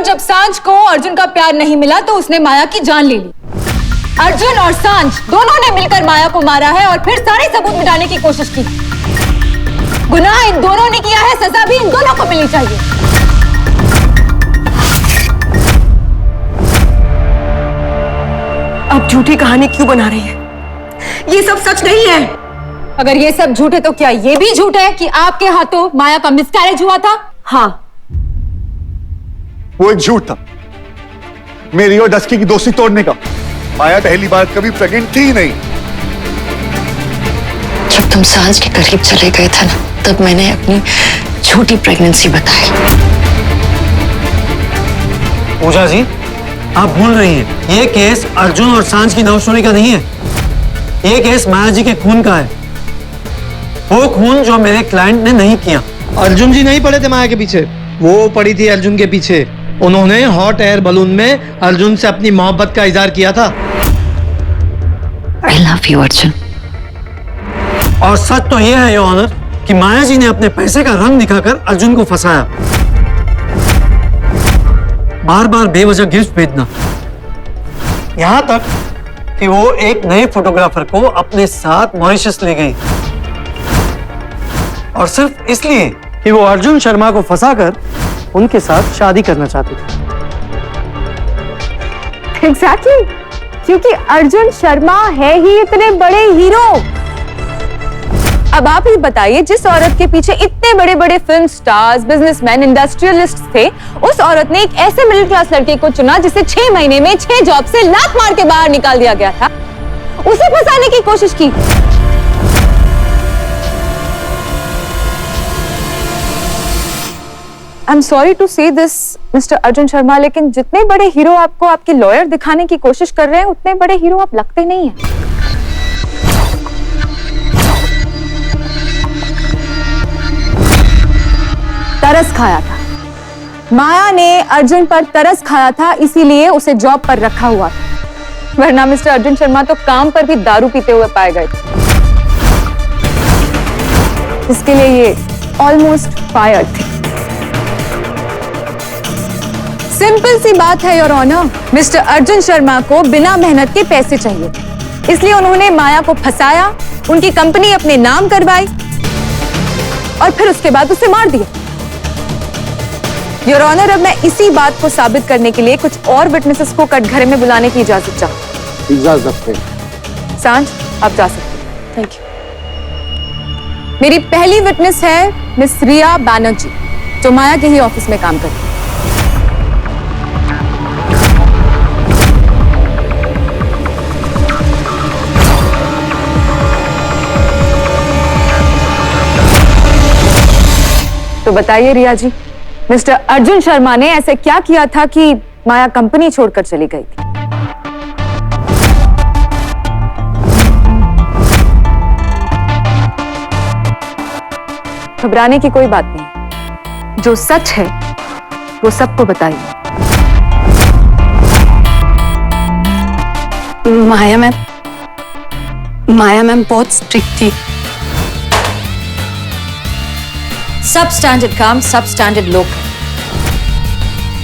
जब सांझ को अर्जुन का प्यार नहीं मिला तो उसने माया की जान ले ली। अर्जुन और सांझ दोनों ने मिलकर माया को मारा है और फिर सारे सबूत मिटाने की कोशिश की। गुनाह इन दोनों ने किया है, सजा भी इन दोनों को मिलनी चाहिए। आप झूठी कहानी क्यों बना रही है? ये सब सच नहीं है। अगर ये सब झूठ है तो क्या ये भी झूठ है कि आपके हाथों माया का मिसकैरेज हुआ था? हाँ, वो एक झूठ था, मेरी और डस्की की दोस्ती तोड़ने का। माया पहली बार कभी प्रेग्नेंट थी ही नहीं। जब तुम सांझ के करीब चले गए थे ना, तब मैंने अपनी झूठी प्रेगनेंसी बताई। पूजा जी, आप भूल रही हैं, ये केस अर्जुन और सांझ की लव स्टोरी का नहीं है। ये केस माया जी के खून का है, वो खून जो मेरे क्लाइंट ने नहीं किया। अर्जुन जी नहीं पड़े थे माया के पीछे, वो पड़ी थी अर्जुन के पीछे। उन्होंने हॉट एयर बलून में अर्जुन से अपनी मोहब्बत का इजहार किया था। I love you, Arjun. और सच तो यह है योर ऑनर कि माया जी ने अपने पैसे का रंग दिखाकर अर्जुन को फंसाया। बार बार बेवजह गिफ्ट भेजना, यहां तक कि वो एक नए फोटोग्राफर को अपने साथ मॉरिशस ले गई, और सिर्फ इसलिए कि वो अर्जुन शर्मा को फंसाकर उनके साथ शादी करना चाहती थी। Exactly, क्योंकि अर्जुन शर्मा है ही इतने बड़े हीरो। अब आप ही बताइए, जिस औरत के पीछे इतने बड़े बड़े फिल्म स्टार्स, बिजनेसमैन, इंडस्ट्रियलिस्ट थे, उस औरत ने एक ऐसे मिडिल क्लास लड़के को चुना जिसे 6 महीने में 6 जॉब से लात मार के बाहर निकाल दिया गया था। उसे फंसाने की कोशिश की। आई एम सॉरी टू से दिस मिस्टर अर्जुन शर्मा, लेकिन जितने बड़े हीरो आपको आपके लॉयर दिखाने की कोशिश कर रहे हैं, उतने बड़े हीरो आप लगते नहीं हैं। तरस खाया था, माया ने अर्जुन पर तरस खाया था, इसीलिए उसे जॉब पर रखा हुआ था। वरना मिस्टर अर्जुन शर्मा तो काम पर भी दारू पीते हुए पाए गए थे। इसके लिए ये ऑलमोस्ट फायर थे। सिंपल सी बात है your honour, mister Arjun Sharma को बिना मेहनत के पैसे चाहिए थे, इसलिए उन्होंने माया को फंसाया, उनकी कंपनी अपने नाम करवाई और फिर उसके बाद उसे मार दिया। योर ऑनर, अब मैं इसी बात को साबित करने के लिए कुछ और विटनेसेस को कटघरे में बुलाने की इजाजत चाहूँ। इजाजत है। सांझ, आप जा सकते हैं। Thank you. मेरी पहली विटनेस है मिस रिया बैनर्जी, जो माया के ही ऑफिस में काम करती है। तो बताइए रिया जी, मिस्टर अर्जुन शर्मा ने ऐसे क्या किया था कि माया कंपनी छोड़कर चली गई थी? घबराने की कोई बात नहीं, जो सच है वो सबको बताइए। माया मैम बहुत स्ट्रिक्ट थी। सब स्टैंडर्ड काम सब स्टैंडर्ड लोग हैं,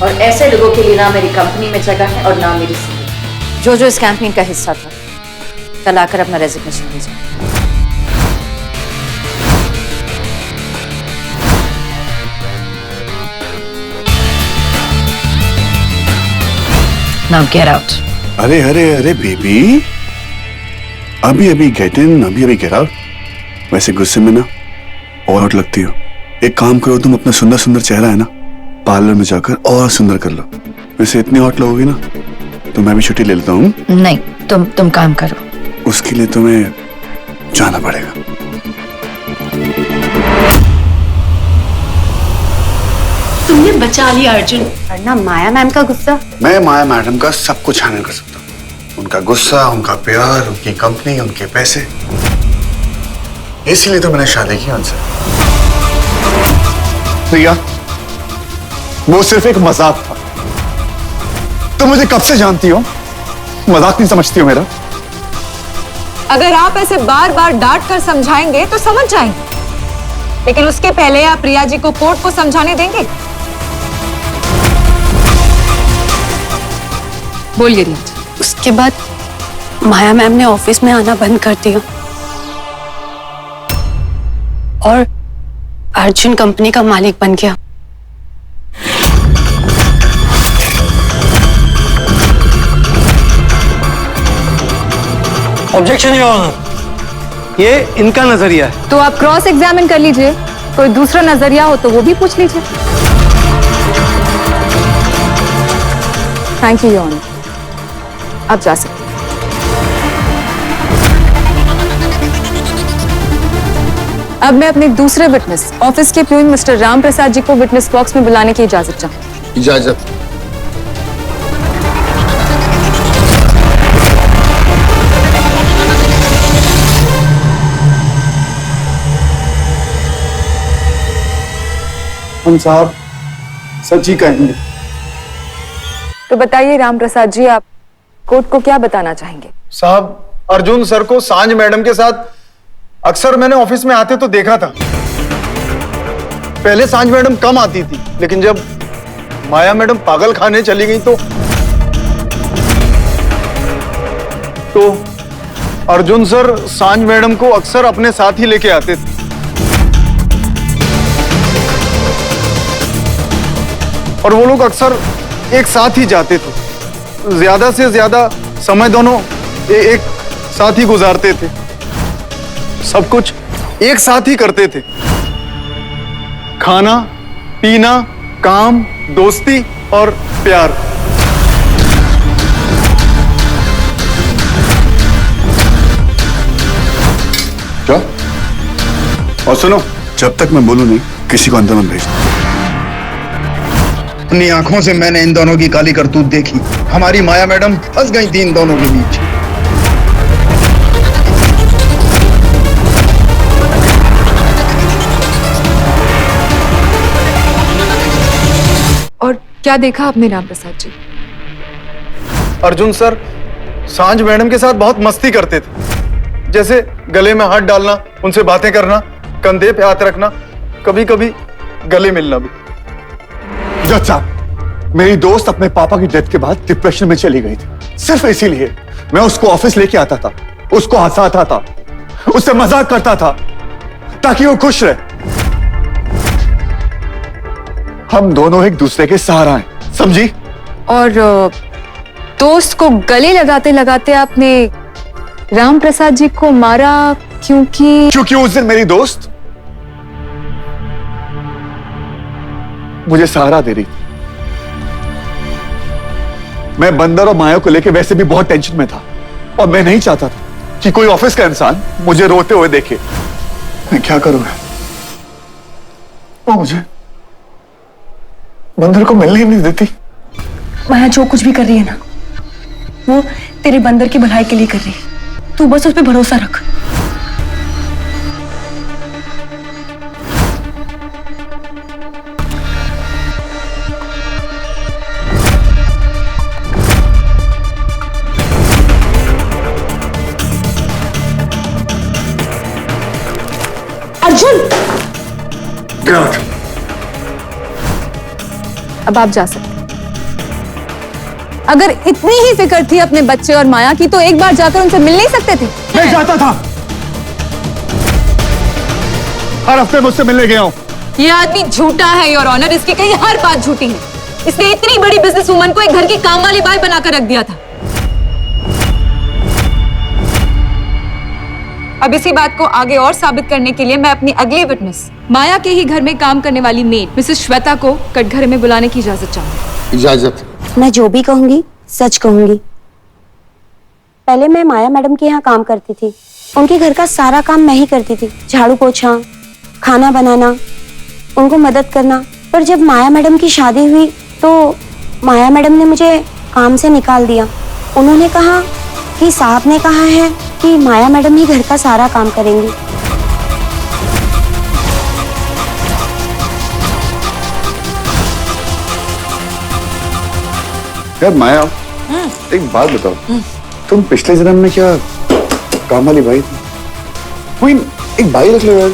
और ऐसे लोगों के लिए ना मेरी कंपनी में जगह है और ना मेरी सीट। जो जो इस कैंपेन का हिस्सा था, कल आकर अपना रेजिग्नेशन दे जाए। Now get out. अरे अरे अरे बेबी, अभी अभी गेट इन, अभी अभी गेट आउट। वैसे गुस्से में ना और हॉट लगती हो। एक काम करो, तुम अपना सुंदर सुंदर चेहरा है ना, पार्लर में जाकर और सुंदर कर लो। वैसे इतनी हॉट लगोगी ना तो मैं भी छुट्टी ले लेता हूँ। नहीं, तुम काम करो। उसके लिए तुम्हें जाना पड़ेगा। तुमने बचा लिया अर्जुन, वरना माया मैम का गुस्सा। मैं माया मैडम का सब कुछ हैंडल कर सकता हूँ, उनका गुस्सा, उनका प्यार, उनकी कंपनी, उनके पैसे। इसीलिए तो मैंने शादी की उनसे। रिया, वो सिर्फ एक मजाक था। तुम मुझे कब से जानती हो, मजाक नहीं समझती हो मेरा। अगर आप ऐसे बार बार डांट कर समझाएंगे तो समझ जाएंगे, लेकिन उसके पहले आप रिया जी को कोर्ट को समझाने देंगे? बोलिए रीत। उसके बाद माया मैम ने ऑफिस में आना बंद कर दिया और अर्जुन कंपनी का मालिक बन गया। Objection your honour. ये इनका नजरिया है। तो आप क्रॉस एग्जामिन कर लीजिए, कोई दूसरा नजरिया हो तो वो भी पूछ लीजिए। थैंक यू योर ऑनर, आप जा सकते हैं। अब मैं अपने दूसरे विटनेस ऑफिस के प्यून मिस्टर राम प्रसाद जी को विटनेस बॉक्स में बुलाने की इजाजत चाहूँ। इजाजत। हम साहब सच ही कहेंगे। तो बताइए राम प्रसाद जी, आप कोर्ट को क्या बताना चाहेंगे? साहब, अर्जुन सर को सांझ मैडम के साथ अक्सर मैंने ऑफिस में आते तो देखा था। पहले सांझ मैडम कम आती थी, लेकिन जब माया मैडम पागल खाने चली गई तो अर्जुन सर सांझ मैडम को अक्सर अपने साथ ही लेके आते थे। और वो लोग अक्सर एक साथ ही जाते थे। ज्यादा से ज्यादा समय दोनों एक साथ ही गुजारते थे। सब कुछ एक साथ ही करते थे। खाना, पीना, काम, दोस्ती और प्यार। क्या? और सुनो, जब तक मैं बोलूं नहीं किसी को अंदर मत भेजना। अपनी आंखों से मैंने इन दोनों की काली करतूत देखी। हमारी माया मैडम फंस गई थी इन दोनों के बीच। और क्या देखा आपने राम प्रसाद जी? अर्जुन सर सांझ मैडम के साथ बहुत मस्ती करते थे, जैसे गले में हाथ डालना, उनसे बातें करना, कंधे पे हाथ रखना, कभी कभी गले मिलना भी। जज साहब, मेरी दोस्त अपने पापा की डेथ के बाद डिप्रेशन में चली गई थी। सिर्फ इसीलिए मैं उसको ऑफिस लेके आता था, उसको हंसाता था, उससे मजाक करता था ताकि वो खुश रहे। हम दोनों एक दूसरे के सहारा हैं, समझी? और दोस्त को गले लगाते लगाते आपने राम प्रसाद जी को मारा क्योंकि उस दिन मेरी दोस्त मुझे सहारा दे रही थी। मैं बंदर और माया को लेकर वैसे भी बहुत टेंशन में था और मैं नहीं चाहता था कि कोई ऑफिस का इंसान मुझे रोते हुए देखे। मैं क्या करूंगा? वो मुझे बंदर को मिलने ही नहीं देती। माया जो कुछ भी कर रही है ना, वो तेरे बंदर की भलाई के लिए कर रही है। तू बस उस पर भरोसा रख। अर्जुन! Get out. अब आप जा सकते हैं। अगर इतनी ही फिक्र थी अपने बच्चे और माया की तो एक बार जाकर उनसे मिल नहीं सकते थे? मैं जाता था, हर हफ्ते मुझसे मिलने गया हूं। ये आदमी झूठा है योर ऑनर, इसकी कहीं हर बात झूठी है। इसने इतनी बड़ी बिजनेस वुमन को एक घर की काम वाली बाई बनाकर रख दिया था। अब इसी बात को आगे और साबित करने के लिए मैं अपनी अगली विटनेस माया के ही घर में काम करने वाली मेड मिसेस श्वेता को कटघरे में बुलाने की इजाजत चाहूंगी। इजाजत। मैं जो भी कहूंगी सच कहूंगी। पहले मैं माया मैडम के यहाँ काम करती थी। उनके घर का सारा काम मैं ही करती थी, झाड़ू पोछा, खाना बनाना, उनको मदद करना। पर जब माया मैडम की शादी हुई तो माया मैडम ने मुझे काम से निकाल दिया। उन्होंने कहा कि साहब ने कहा है कि माया मैडम ही घर का सारा काम करेंगी। यार माया, एक बात बताओ, तुम पिछले जन्म में क्या काम वाली भाई थी? कोई एक भाई रख लो यार,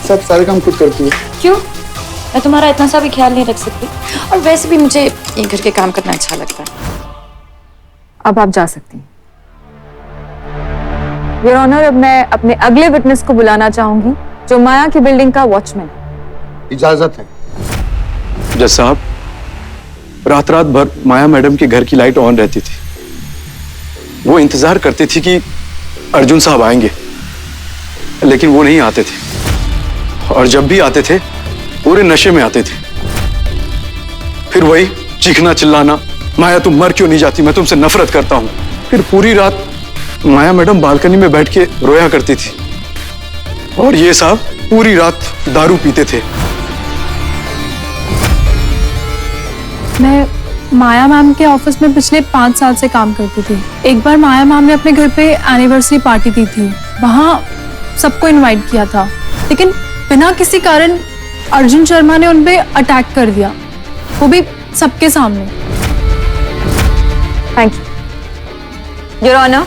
सब सारे काम खुद करती है। क्यों? मैं तुम्हारा इतना सा भी ख्याल नहीं रख सकती। और वैसे भी मुझे ये घर के काम करना अच्छा लगता है। अब आप जा सकती हैं। योर ऑनर, अब मैं अपने अगले विटनेस को बुलाना चाहूंगी, जो माया की बिल्डिंग का वॉचमैन है। इजाजत है। जज साहब, रात रात भर माया मैडम के घर की लाइट ऑन रहती थी। वो इंतजार करती थी कि अर्जुन साहब आएंगे, लेकिन वो नहीं आते थे, और जब भी आते थे पूरे नशे में आते थे। फिर वही चीखना चिल्लाना, माया तुम मर क्यों नहीं जाती, मैं तुमसे नफरत करता हूं। फिर पूरी रात माया मैडम बालकनी में बैठ के रोया करती थी, और ये साहब पूरी रात दारू पीते थे। मैं माया मैम के ऑफिस में पिछले 5 साल से काम करती थी। एक बार माया मैम ने अपने घर पे एनिवर्सरी पार्टी दी थी, वहां सबको इनवाइट किया था, लेकिन बिना किसी कारण अर्जुन शर्मा ने उन पे अटैक कर दिया, वो भी सबके सामने। Thank you your honour.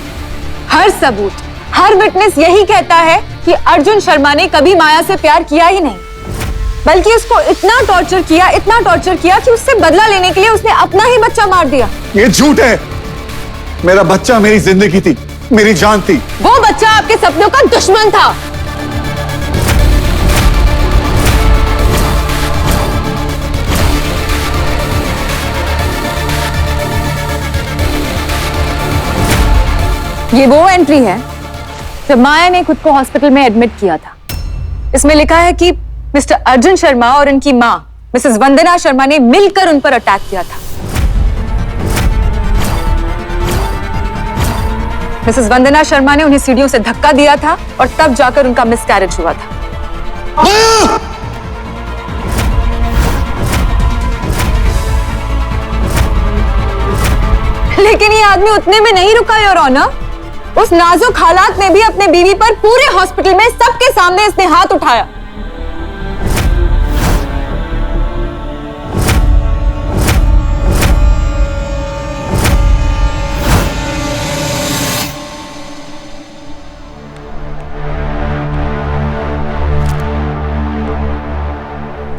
हर सबूत, हर विटनेस यही कहता है कि अर्जुन शर्मा ने कभी माया से प्यार किया ही नहीं, बल्कि उसको इतना टॉर्चर किया कि उससे बदला लेने के लिए उसने अपना ही बच्चा मार दिया। ये झूठ है। मेरा बच्चा मेरी जिंदगी थी, मेरी जान थी। वो बच्चा आपके सपनों का दुश्मन था। ये वो एंट्री है जब माया ने खुद को हॉस्पिटल में एडमिट किया था। इसमें लिखा है कि मिस्टर अर्जुन शर्मा और उनकी मां मिसेस वंदना शर्मा ने मिलकर उन पर अटैक किया था। मिसेस वंदना शर्मा ने उन्हें सीढ़ियों से धक्का दिया था, और तब जाकर उनका मिसकैरेज हुआ था। लेकिन ये आदमी उतने में नहीं रुका योर ऑनर। उस नाजुक हालात में भी अपने बीवी पर पूरे हॉस्पिटल में सबके सामने इसने हाथ उठाया।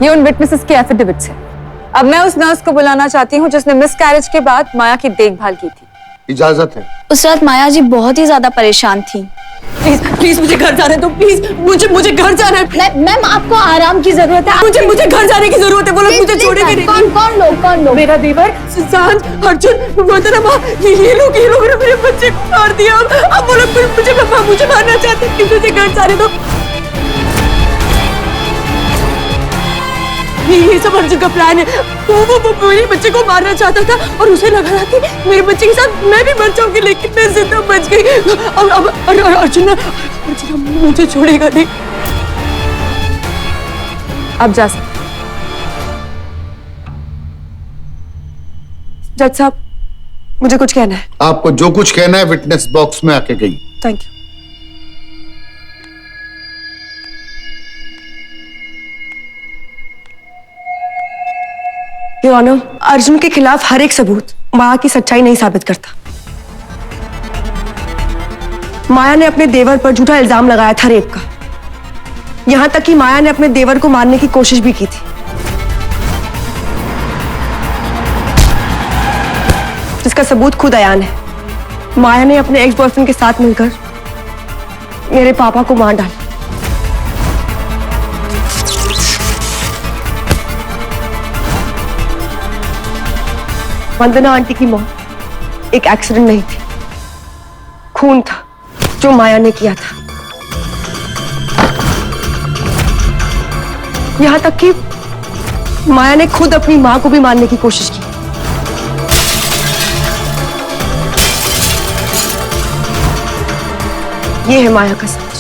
ये उन विटनेसेस के एफिडेविट्स हैं। अब मैं उस नर्स को बुलाना चाहती हूँ जिसने मिसकैरेज के बाद माया की देखभाल की थी। इजाजत है। उस रात माया जी बहुत ही ज्यादा परेशान थी। प्लीज प्लीज मुझे घर जाने दो, प्लीज मुझे घर जाना है। मैम आपको आराम की जरूरत है। मुझे घर जाने की जरूरत है। वो लोग मुझे छोड़ेंगे नहीं। कौन लोग? मेरा देवर, सांझ, अर्जुन, वंदना माँ, ये लोग ने मेरे बच्चे को मार दिया। अब वो लोग मुझे मारना चाहते हैं। मुझे घर जाने दो। ये सब अर्जुन का प्लान है। वो मेरे बच्चे को मारना चाहता था, और उसे लगा था कि मेरे बच्चे के साथ मैं भी मर जाऊंगी, लेकिन मैं जिंदा बच गई। अब अर्जुन मुझे छोड़ेगा नहीं। अब जा सकते। जज साहब, मुझे कुछ कहना है। आपको जो कुछ कहना है विटनेस बॉक्स में आके गई। Thank you. Your honour, Arjun के खिलाफ हर एक सबूत माया की सच्चाई नहीं साबित करता। माया ने अपने देवर पर झूठा इल्जाम लगाया था रेप का। यहां तक कि माया ने अपने देवर को मारने की कोशिश भी की थी। जिसका सबूत खुद अयान है। माया ने अपने एक्स बॉयफ्रेंड के साथ मिलकर मेरे पापा को मार डाला। वंदना आंटी की मौत एक एक्सीडेंट नहीं थी, खून था जो माया ने किया था। यहां तक कि माया ने खुद अपनी मां को भी मारने की कोशिश की। यह है माया का सच।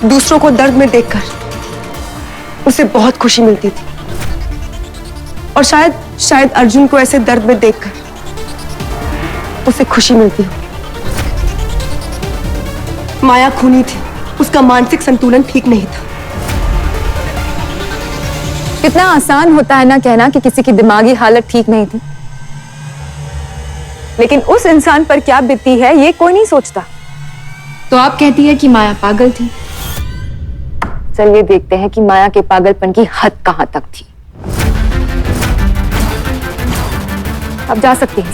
दूसरों को दर्द में देखकर उसे बहुत खुशी मिलती थी, और शायद अर्जुन को ऐसे दर्द में देखकर उसे खुशी मिलती हो। माया खूनी थी, उसका मानसिक संतुलन ठीक नहीं था। कितना आसान होता है ना कहना कि किसी की दिमागी हालत ठीक नहीं थी, लेकिन उस इंसान पर क्या बीती है ये कोई नहीं सोचता। तो आप कहती है कि माया पागल थी। चलिए देखते हैं कि माया के पागलपन की हद कहां तक थी। अब जा सकती हैं।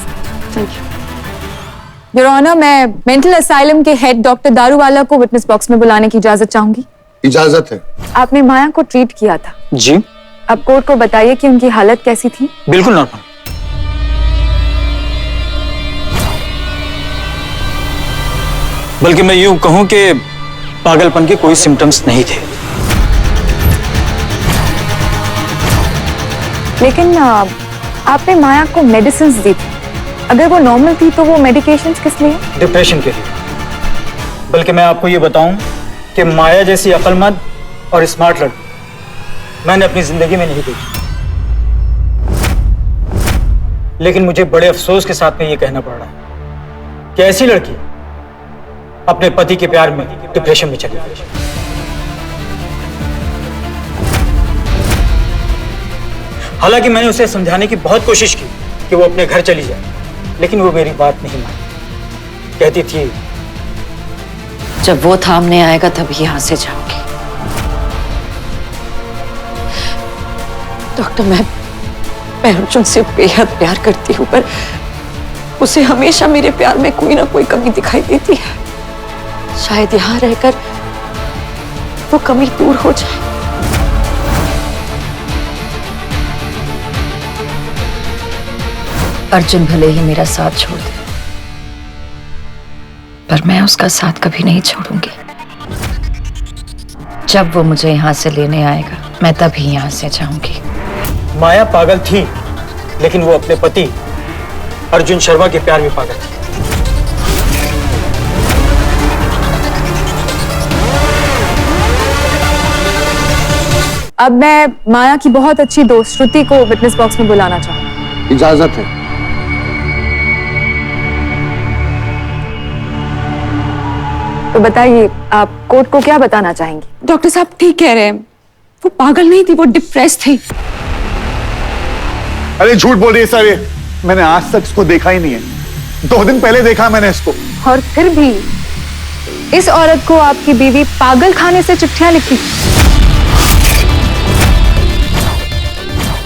योर ऑनर, मैं मेंटल असाइलम के हेड डॉक्टर दारूवाला को विटनेस बॉक्स में बुलाने की इजाजत चाहूंगी। इजाजत है। आपने माया को ट्रीट किया था। जी। अब कोर्ट को बताइए कि उनकी हालत कैसी थी। बिल्कुल नॉर्मल। बल्कि मैं यूं कहूं कि पागलपन के कोई सिम्टम्स नहीं थे। लेकिन आपने माया को मेडिसिन दी थी। अगर वो नॉर्मल थी तो वो मेडिकेशंस किस लिए? डिप्रेशन के लिए। बल्कि मैं आपको ये बताऊं कि माया जैसी अक्लमंद और स्मार्ट लड़की मैंने अपनी जिंदगी में नहीं देखी। लेकिन मुझे बड़े अफसोस के साथ में ये कहना पड़ रहा है कि ऐसी लड़की अपने पति के प्यार में डिप्रेशन में चली गई। हालांकि मैंने उसे समझाने की बहुत कोशिश की कि वो अपने घर चली जाए, लेकिन वो मेरी बात नहीं मानी। कहती थी जब वो थामने आएगा तभी यहां से जाऊंगी। डॉक्टर, मैं अर्जुन से बेहद प्यार करती हूँ, पर उसे हमेशा मेरे प्यार में कोई ना कोई कमी दिखाई देती है। शायद यहां रहकर वो कमी दूर हो जाए। अर्जुन भले ही मेरा साथ छोड़ दे, पर मैं उसका साथ कभी नहीं छोड़ूंगी। जब वो मुझे यहां से लेने आएगा, मैं तभी यहां से जाऊंगी। माया पागल थी, लेकिन वो अपने पति अर्जुन शर्मा के प्यार में पागल थी। अब मैं माया की बहुत अच्छी दोस्त श्रुति को विटनेस बॉक्स में बुलाना चाहूंगी। इजाजत है। तो बताइए, आप कोर्ट को क्या बताना चाहेंगी? डॉक्टर साहब ठीक कह रहे हैं, वो पागल नहीं थी, वो डिप्रेस थी। अरे झूठ बोल रही है सारे, मैंने आज तक इसको देखा ही नहीं है। 2 दिन पहले देखा मैंने इसको। और फिर भी इस औरत को आपकी बीवी पागल खाने से चिट्ठियां लिखी।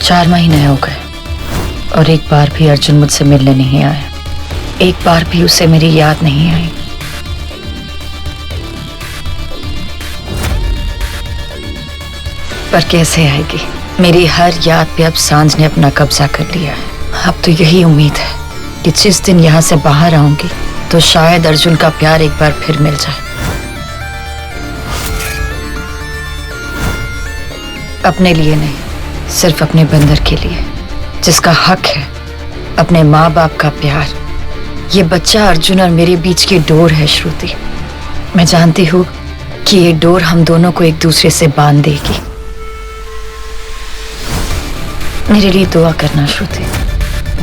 4 महीने हो गए और एक बार भी अर्जुन मुझसे मिलने नहीं आया। एक बार भी उसे मेरी याद नहीं आई। पर कैसे आएगी? मेरी हर याद पे अब सांझ ने अपना कब्जा कर लिया है। अब तो यही उम्मीद है कि जिस दिन यहाँ से बाहर आऊंगी तो शायद अर्जुन का प्यार एक बार फिर मिल जाए। अपने लिए नहीं, सिर्फ अपने बंदर के लिए, जिसका हक है अपने माँ बाप का प्यार। ये बच्चा अर्जुन और मेरे बीच की डोर है श्रुति। मैं जानती हूँ कि ये डोर हम दोनों को एक दूसरे से बांध देगी। मेरे लिए दुआ करना श्रुति।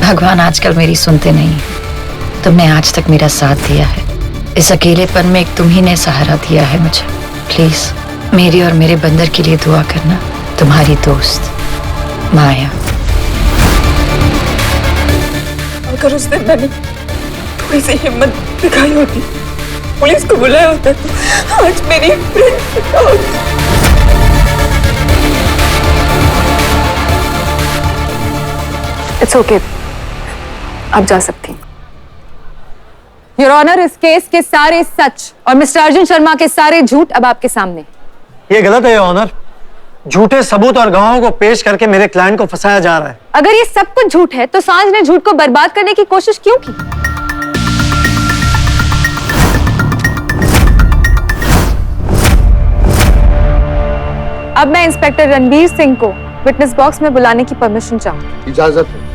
भगवान आजकल मेरी सुनते नहीं है। तुमने आज तक मेरा साथ दिया है। इस अकेलेपन में एक तुम ही ने सहारा दिया है मुझे। प्लीज मेरी और मेरे बंदर के लिए दुआ करना। तुम्हारी दोस्त माया। अगर उस दिन मैंने थोड़ी सी हिम्मत दिखाई होती, पुलिस को बुलाया होता, तो आज मेरी फ्रेंड होती। इट्स ओके, आप जा सकती हैं। योर ऑनर, इस केस के सारे सच और मिस्टर अर्जुन शर्मा के सारे झूठ अब आपके सामने। ये गलत है ऑनर। झूठे सबूत और गवाहों को पेश करके मेरे क्लाइंट को फंसाया जा रहा है। अगर ये सब कुछ झूठ है तो सांझ ने झूठ को बर्बाद करने की कोशिश क्यों की? अब मैं इंस्पेक्टर रणवीर सिंह को विटनेस बॉक्स में बुलाने की परमिशन चाहूंगी। इजाजत है।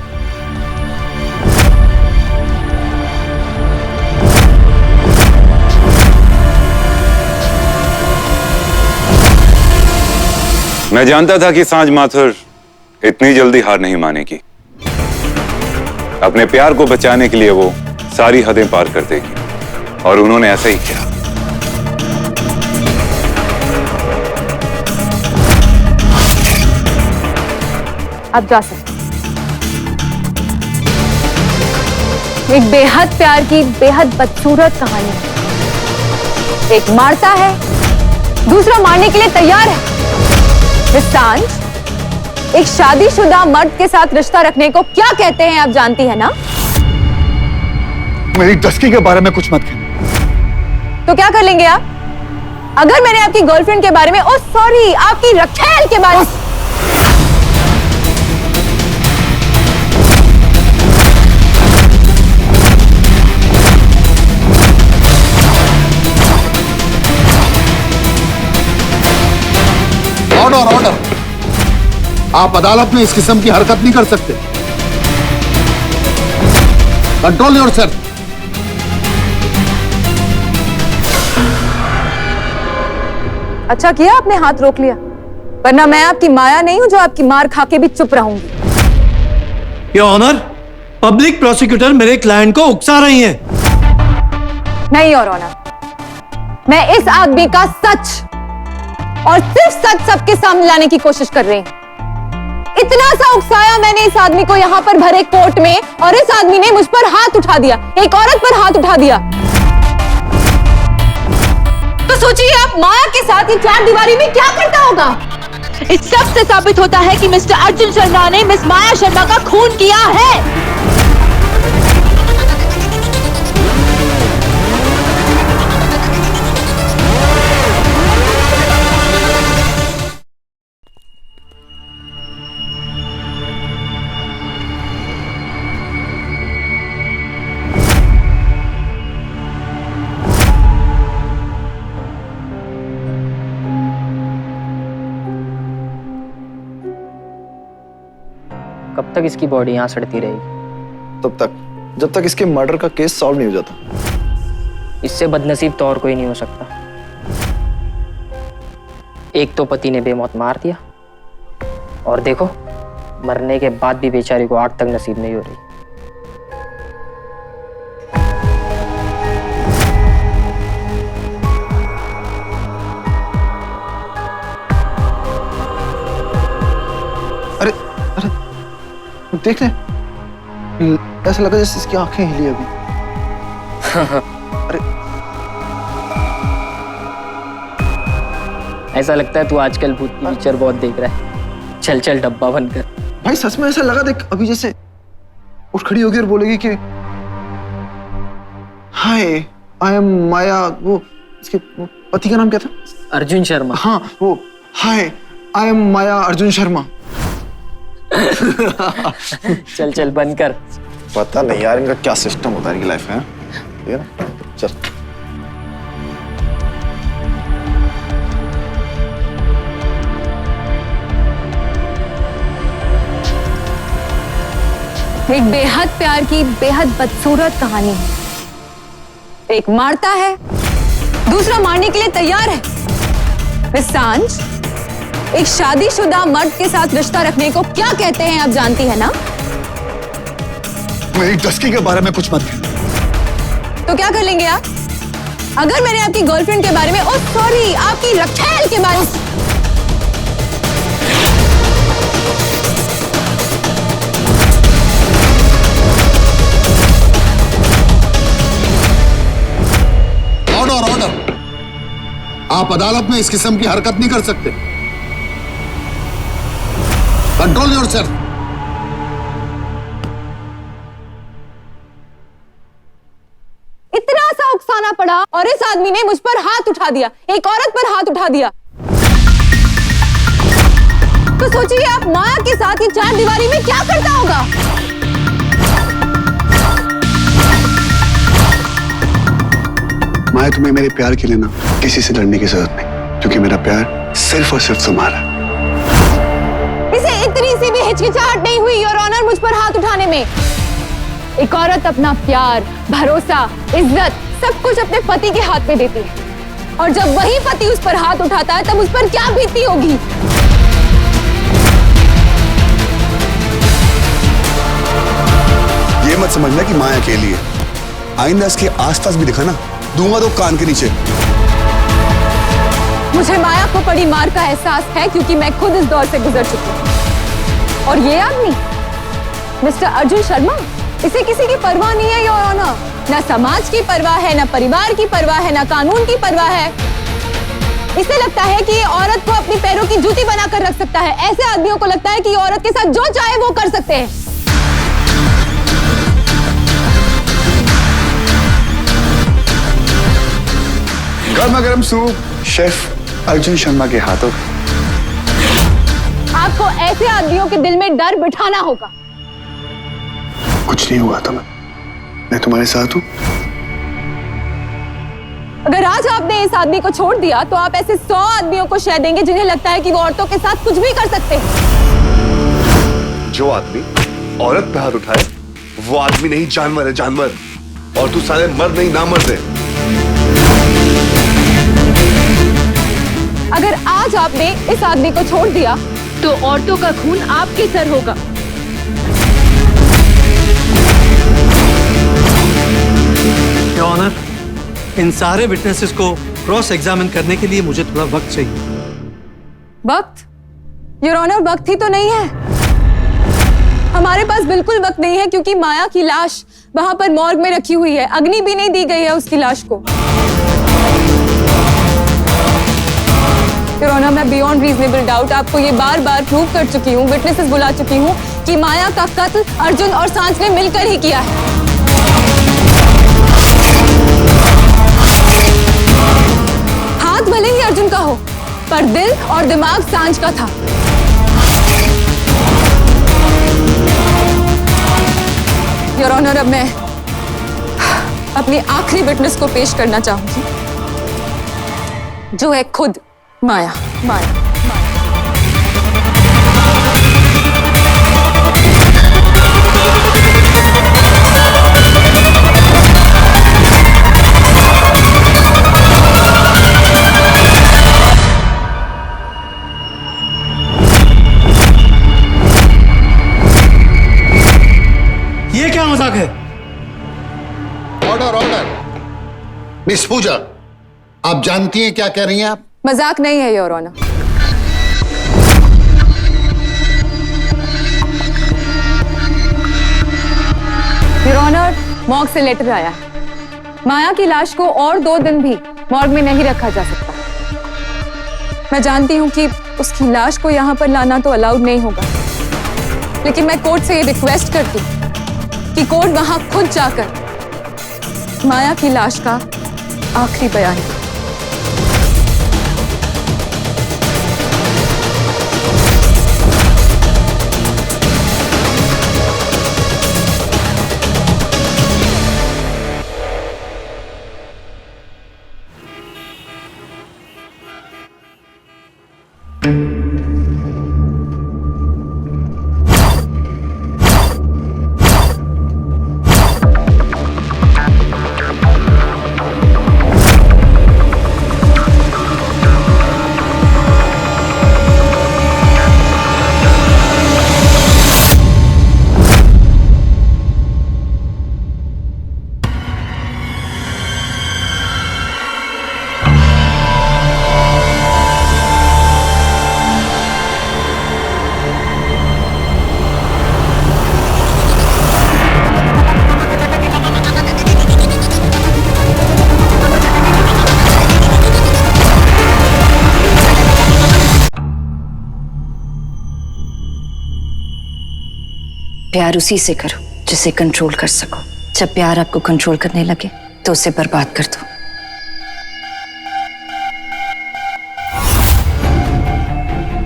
मैं जानता था कि सांझ माथुर इतनी जल्दी हार नहीं मानेगी। अपने प्यार को बचाने के लिए वो सारी हदें पार कर देगी, और उन्होंने ऐसा ही किया। आप जा सकते हैं। एक बेहद प्यार की बेहद बदसूरत कहानी है। एक मारता है, दूसरा मारने के लिए तैयार है। सांझ एक शादीशुदा मर्द के साथ रिश्ता रखने को क्या कहते हैं आप जानती है ना? मेरी डस्की के बारे में कुछ मत कहना। तो क्या कर लेंगे आप? अगर मैंने आपकी गर्लफ्रेंड के बारे में, ओ सॉरी, आपकी रखेल के बारे में। ऑर्डर ऑर्डर, आप अदालत में इस किस्म की हरकत नहीं कर सकते। Control yourself. अच्छा किया आपने हाथ रोक लिया, वरना मैं आपकी माया नहीं हूं जो आपकी मार खा के भी चुप रहूंगी। योर ऑनर, पब्लिक प्रोसिक्यूटर मेरे क्लाइंट को उकसा रही है। नहीं योर ऑनर, मैं इस आदमी का सच और सिर्फ सच सबके सामने लाने की कोशिश कर रही हूं। इतना सा उकसाया मैंने इस आदमी को यहाँ पर भरे कोर्ट में, और इस आदमी ने मुझ पर हाथ उठा दिया, एक औरत पर हाथ उठा दिया। तो सोचिए आप माया के साथ ये चार दीवारी में क्या करता होगा। इस सब से साबित होता है कि मिस्टर अर्जुन शर्मा ने मिस माया शर्मा का खून किया है। कब तक इसकी बॉडी यहाँ सड़ती रहेगी? तब तक जब तक इसके मर्डर का केस सॉल्व नहीं हो जाता। इससे बदनसीब तो और कोई नहीं हो सकता। एक तो पति ने बेमौत मार दिया, और देखो मरने के बाद भी बेचारी को आग तक नसीब नहीं हो रही। अरे अरे देख ले, ऐसा लगा जैसे इसकी आंखें हिली अभी। अरे ऐसा लगता है तू आजकल भूत की पिक्चर बहुत देख रहा है। चल चल डब्बा बंद कर। भाई सच में ऐसा लगा, देख अभी जैसे उठ खड़ी होगी और बोलेगी कि हाय आई एम माया। वो इसके पति का नाम क्या था? अर्जुन शर्मा। हाँ वो, हाय आई एम माया अर्जुन शर्मा। चल चल बंद कर। पता नहीं यार इनका क्या सिस्टम होता है इनकी लाइफ में। ठीक है ना, चल। एक बेहद प्यार की बेहद बदसूरत कहानी है। एक मारता है, दूसरा मारने के लिए तैयार है। मिस सांझ, एक शादीशुदा मर्द के साथ रिश्ता रखने को क्या कहते हैं आप जानती है ना? मेरी डस्की के बारे में कुछ मत कहना। तो क्या कर लेंगे आप? अगर मैंने आपकी गर्लफ्रेंड के बारे में, ओ सॉरी, आपकी रखेल के बारे में। ऑर्डर ऑर्डर, आप अदालत में इस किस्म की हरकत नहीं कर सकते। Control yourself. इतना सा उकसाना पड़ा और इस आदमी ने मुझ पर हाथ उठा दिया, एक औरत पर हाथ उठा दिया। तो सोचिए आप माया के साथ ये चार दीवारी में क्या करता होगा। माया, तुम्हें मेरे प्यार के लिए ना किसी से डरने की जरूरत नहीं, क्योंकि मेरा प्यार सिर्फ और सिर्फ तुम्हारा है। इसे इतनी सी भी हिचकिचाहट नहीं हुई योर ऑनर मुझ पर हाथ उठाने में। एक औरत अपना प्यार, भरोसा, इज्जत सब कुछ अपने पति के हाथ में देती है, और जब वही पति उस पर हाथ उठाता है तब उस पर क्या बीती होगी। ये मत समझना कि माया के लिए, आइंदा इसके आसपास भी दिखा ना, दूंगा तो कान के नीचे। मुझे माया को पड़ी मार का एहसास है, क्योंकि मैं खुद इस दौर से गुजर चुकी हूँ। और ये आदमी मिस्टर अर्जुन शर्मा, इसे किसी की परवाह नहीं है योर ऑनर। ना समाज की परवाह है, ना परिवार की परवाह है, ना कानून की परवाह है। इसे लगता है कि ये औरत को अपनी पैरों की जूती बनाकर रख सकता है। ऐसे आदमियों को लगता है कि औरत के साथ जो चाहे वो कर सकते हैं। गर्मा गर्म सूप शेफ अर्जुन शर्मा के हाथों का। आपको ऐसे आदमियों के दिल में डर बिठाना होगा। कुछ नहीं हुआ था, मैं तुम्हारे साथ हूँ। अगर आज आपने इस आदमी को छोड़ दिया तो आप ऐसे 100 आदमियों को शह देंगे जिन्हें लगता है कि वो औरतों के साथ कुछ भी कर सकते हैं। जो आदमी औरत पे हाथ उठाए वो आदमी नहीं, जानवर है, जानवर। और तू साले मर्द नहीं, ना मर्द है। अगर आज आपने इस आदमी को छोड़ दिया तो औरतों का खून आपके सर होगा। योर ऑनर, इन सारे विटनेसेस को क्रॉस एग्जामिन करने के लिए मुझे थोड़ा वक्त चाहिए। वक्त? योर ऑनर, वक्त ही तो नहीं है। हमारे पास बिल्कुल वक्त नहीं है क्योंकि माया की लाश वहां पर मॉर्ग में रखी हुई है। अग्नि भी नहीं दी गई है उसकी लाश को। योर ऑनर, मैं बियॉन्ड रीजनेबल डाउट आपको ये बार बार प्रूव कर चुकी हूँ, विटनेसेस बुला चुकी हूँ कि माया का कत्ल अर्जुन और सांझ ने मिलकर ही किया है। हाथ भले ही अर्जुन का हो, पर दिल और दिमाग सांझ का था। योर ऑनर, अब मैं अपनी आखिरी विटनेस को पेश करना चाहूंगी, जो है खुद माया। माया ये क्या मजाक है? Order order. मिस पूजा, आप जानती हैं क्या कह रही हैं आप? मजाक नहीं है your honour. Your honour, morgue से लेटर आया है। माया की लाश को और 2 दिन भी मॉर्ग में नहीं रखा जा सकता। मैं जानती हूं कि उसकी लाश को यहां पर लाना तो अलाउड नहीं होगा, लेकिन मैं कोर्ट से ये रिक्वेस्ट करती हूं कि कोर्ट वहां खुद जाकर माया की लाश का आखिरी बयान दे। प्यार उसी से करो जिसे कंट्रोल कर सको। जब प्यार आपको कंट्रोल करने लगे तो उसे बर्बाद कर दो।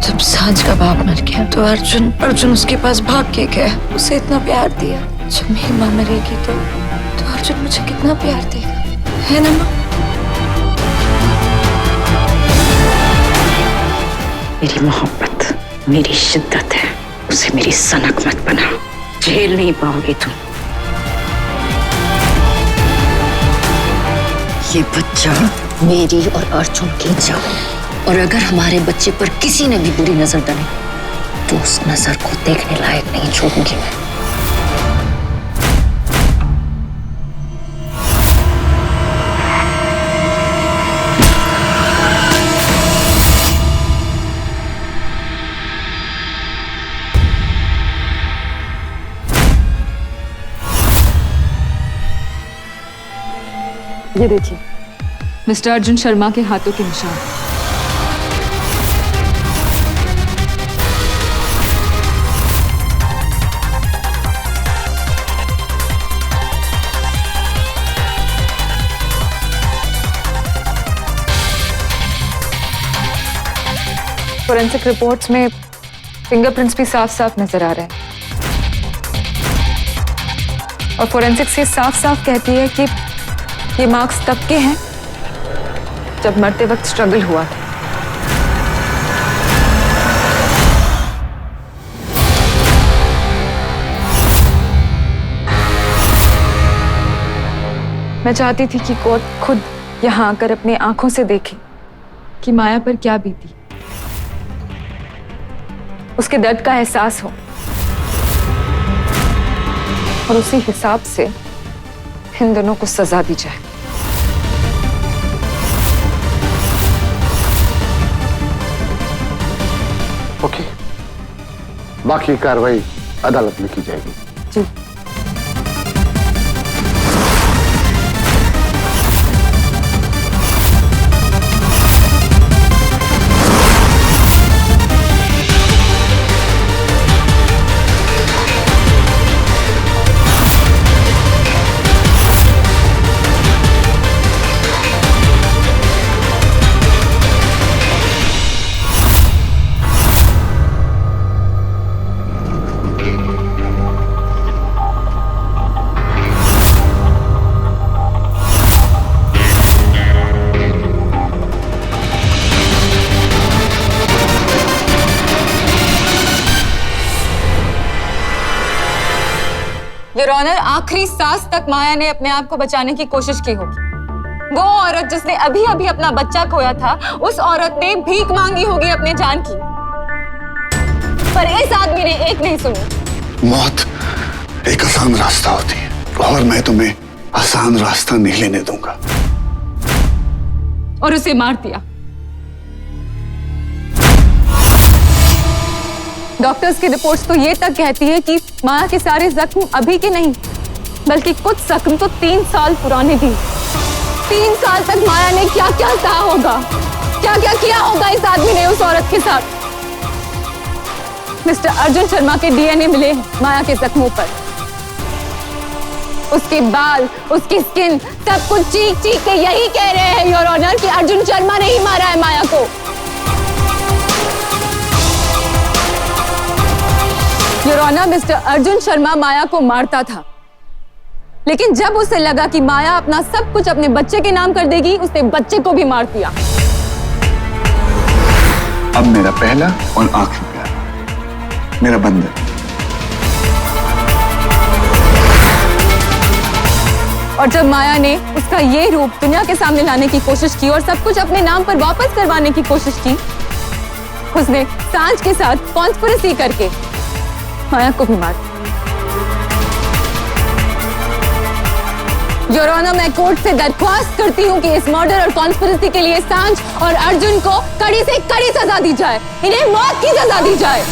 जब सांझ का बाप मर गया तो अर्जुन उसके पास भाग के गया, उसे इतना प्यार दिया। जब मेरी माँ मरेगी तो अर्जुन मुझे कितना प्यार देगा, है ना माँ? मेरी मोहब्बत मेरी शिद्दत है, उसे मेरी सनक मत बनाओ, झेल नहीं पाओगे तुम। ये बच्चा मेरी और अर्जुन की जान, और अगर हमारे बच्चे पर किसी ने भी बुरी नजर डाली तो उस नजर को देखने लायक नहीं छोड़ूंगी मैं। ये देखिए, मिस्टर अर्जुन शर्मा के हाथों के निशान। फोरेंसिक रिपोर्ट्स में फिंगरप्रिंट्स भी साफ साफ नजर आ रहे हैं और फोरेंसिक्स ये साफ साफ कहती है कि ये मार्क्स तब के हैं जब मरते वक्त स्ट्रगल हुआ था। मैं चाहती थी कि कोर्ट खुद यहां आकर अपनी आंखों से देखे कि माया पर क्या बीती, उसके दर्द का एहसास हो और उसी हिसाब से इन दोनों को सजा दी जाए। ओके, बाकी कार्रवाई अदालत में की जाएगी। जी। योर ऑनर, आखिरी सांस तक माया ने अपने आप को बचाने की कोशिश की होगी। वो औरत जिसने अभी अभी अपना बच्चा खोया था, उस औरत ने भीख मांगी होगी अपने जान की, पर इस आदमी ने एक नहीं सुनी। मौत एक आसान रास्ता होती है और मैं तुम्हें आसान रास्ता नहीं लेने दूंगा। और उसे मार दिया। डॉक्टर्स की रिपोर्ट्स तो ये तक कहती है कि माया के सारे जख्म अभी के नहीं, बल्कि कुछ जख्म तो 3 साल पुराने भी। 3 साल तक माया ने क्या क्या सहा होगा, क्या क्या किया होगा इस आदमी ने उस औरत के साथ। मिस्टर अर्जुन शर्मा के डीएनए मिले हैं माया के जख्मों पर। उसके बाल, उसकी स्किन, सब कुछ चीख चीख के यही कह रहे हैं योर ऑनर कि अर्जुन शर्मा ने ही मारा है माया को। Your honour, mister Arjun Sharma Maya को मारता था, लेकिन जब उसे लगा कि माया अपना सब कुछ अपने बच्चे के नाम कर देगी, उसने बच्चे को भी मार दिया। अब मेरा पहला और आखिरी प्यार, मेरा बंधन। और जब माया ने उसका ये रूप दुनिया के सामने लाने की कोशिश की और सब कुछ अपने नाम पर वापस करवाने की कोशिश की, उसने सांझ के साथ कॉन्स्पिरेसी करके माया को भी मार दिया। योर ऑनर, मैं कोर्ट से दरख्वास्त करती हूँ कि इस मर्डर और कॉन्स्पिरेसी के लिए सांझ और अर्जुन को कड़ी से कड़ी सजा दी जाए, इन्हें मौत की सजा दी जाए।